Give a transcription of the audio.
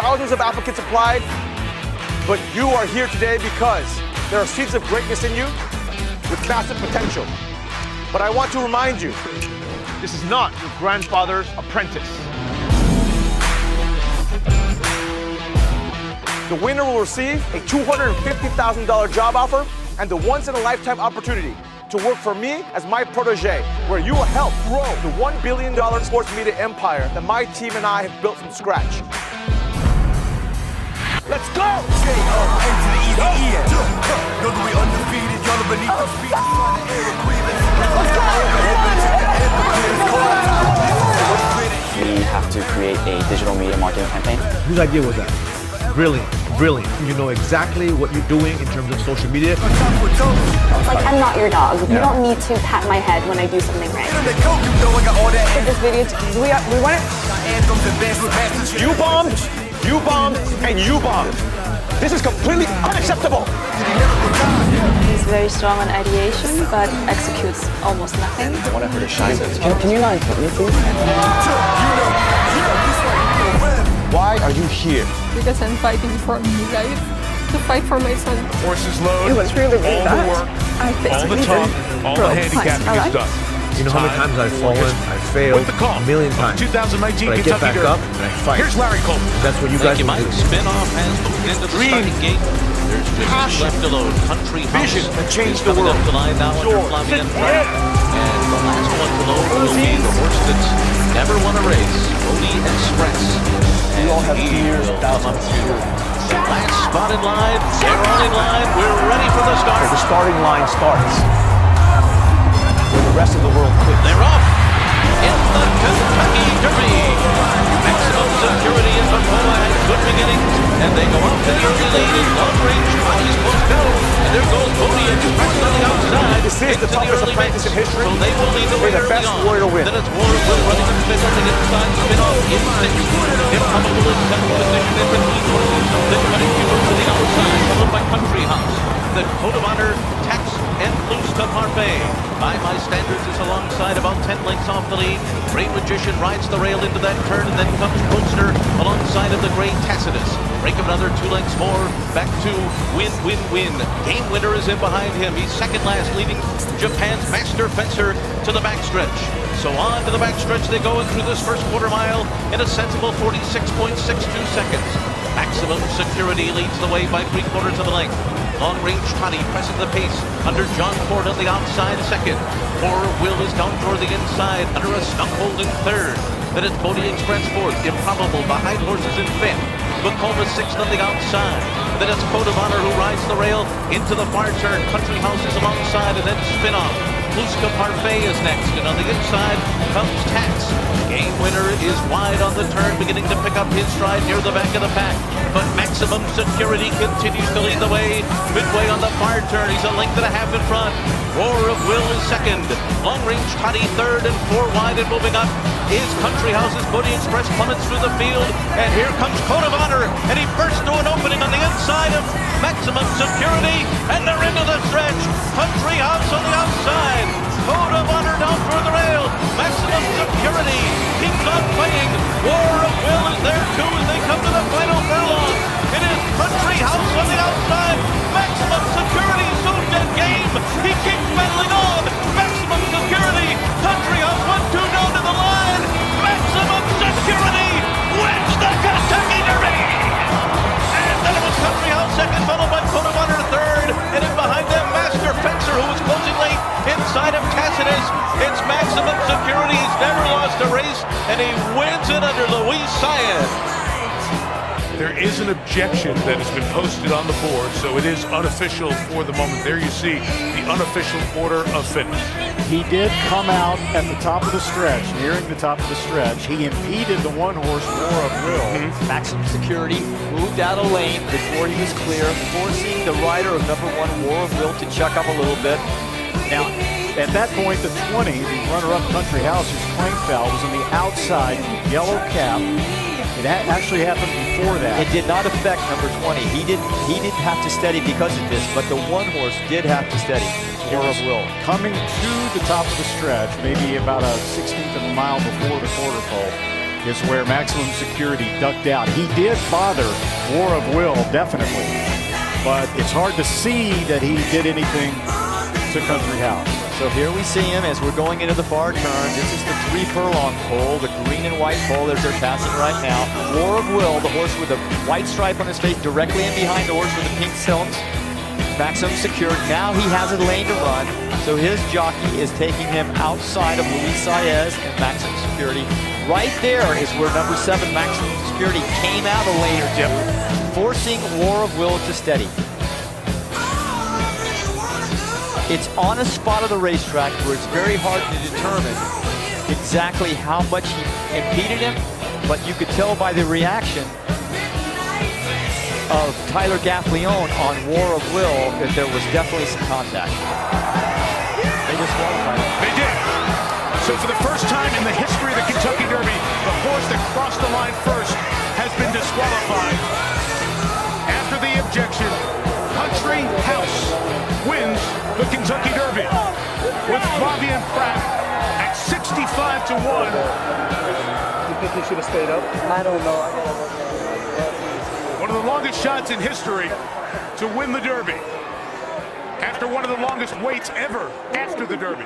thousands of applicants applied, but you are here today because there are seeds of greatness in you with massive potential. But I want to remind you, this is not your grandfather's apprentice. The winner will receive a $250,000 job offer and the once-in-a-lifetime opportunity to work for me as my protege, where you will help grow the $1 billion sports media empire that my team and I have built from scratch. Let's go! We have to create a digital media marketing campaign. Whose idea was that? Brilliant, brilliant. You know exactly what you're doing in terms of social media. Like, I'm not your dog. You don't need to pat my head when I do something right. For this video, we want it. You bombed, and you bombed. This is completely unacceptable. He's very strong on ideation, but executes almost nothing. I wanted her to shine. Can you not interrupt me, please? Why are you here? Because I'm fighting for you guys, to fight for my son. Horses load, It was really all the work, all the talk, all the handicapping is done. You know how many times I've fallen, I've failed With the call, a million times. 2019 But I get Kentucky back up Derby. and I fight. Here's Larry Cole. That's what you guys Thank you, will Mike. do. Spin-off has moved into the starting gate. There's just two left to load. Country Vision House that changed is the coming world. up the line now under George, Flavien sit Prat. And the last one to load will be the horse that's never won a race, Pony Express. We all have fears, doubts, and fears. Last spot in line. They're all in line. We're ready for the start. The starting line starts where the rest of the world quits. They're off in the Kentucky Derby. Maximum Security in Pensacola had good beginnings, and they go up to the early lead in long range. Tony's supposed to go, and there goes Pony Express on the outside. This is the toughest apprentice in history. So they will lead the way They're the early best on. warrior to win. Then it's War of Will running the spin on the inside, spin off in sixth. Improbable in seventh position in between horses. Then running fewer to the outside, followed by Country House. The Code of Honor, Tax, and Loose to Parfait. By my standards is alongside about 10 lengths off the lead. Great Magician rides the rail into that turn, and then comes Poster alongside of the Great Tacitus. Break of another 2 lengths more, back to Win, Win, Win. Game Winner is in behind him. He's second last, leading Japan's Master Fencer to the backstretch. So on to the backstretch they go through this first quarter mile in a sensible 46.62 seconds. Maximum Security leads the way by 3/4 of the length. Long Range Toddy pressing the pace under John Ford on the outside second. War of Will is down toward the inside under a stump hold in third. Then it's Pony Express fourth. Improbable behind horses in fifth. Bacoma sixth on the outside. Then it's Code of Honor who rides the rail into the far turn. Country House is alongside, and then spin off. Pluska Parfait is next, and on the inside comes Tax. Game Winner is wide on the turn, beginning to pick up his stride near the back of the pack. But Maximum Security continues to lead the way. Midway on the far turn, he's a length and a half in front. War of Will is second. Long Range Toddy third, and 4 wide and moving up is Country House's Pony Express plummets through the field. And here comes Code of Honor, and he bursts through an opening on the inside of Maximum Security, and they're into the stretch. Country House on the outside. Code of Honor down through the rail. Maximum Security keeps on fighting. War of Will is there too as they come to the final furlong. It is Country House on the outside. Maximum Security is so dead game. He keeps battling on. Maximum Security. Country House 1-2 down to the line. Maximum Security wins the Kentucky Derby. And then it was Country House second, followed by Code of Honor third. And in behind them, Master Fencer, who was closing late inside of Tacitus. It's Maximum Security. He's never lost a race, and he wins it under Louis Saez. There is an objection that has been posted on the board, so it is unofficial for the moment. There you see the unofficial order of fitness. He did come out at the top of the stretch, nearing the top of the stretch. He impeded the one-horse War of Will. Maximum Security moved out of lane before he was clear, forcing the rider of number 1, War of Will, to chuck up a little bit. Now, at that point, the 20, the runner-up Country House, whose claim foul was on the outside yellow cap. It actually happened before that. It did not affect number 20. He didn't have to steady because of this, but the one horse did have to steady. War of Will. Coming to the top of the stretch, maybe about a 16th of a mile before the quarter pole, is where Maximum Security ducked out. He did bother War of Will, definitely, but it's hard to see that he did anything to Country House. So here we see him as we're going into the far turn. This is the 3 furlong pole, the green and white pole as they're passing right now. War of Will, the horse with a white stripe on his face, directly in behind the horse with the pink silks. Maximum Secured. Now he has a lane to run, so his jockey is taking him outside of Luis Saez and Maximum Security. Right there is where number 7, Maximum Security, came out of a lane or two, forcing War of Will to steady. It's on a spot of the racetrack where it's very hard to determine exactly how much he impeded him, but you could tell by the reaction of Tyler Gaffleone on War of Will that there was definitely some contact. They disqualified him. They did. So for the first time in the history of the Kentucky Derby, the horse that crossed the line first has been disqualified. After the objection, Country House wins the Kentucky Derby with Flavien Prat at 65 to 1. You think he should have stayed up? I don't know. One of the longest shots in history to win the Derby after one of the longest waits ever after the Derby.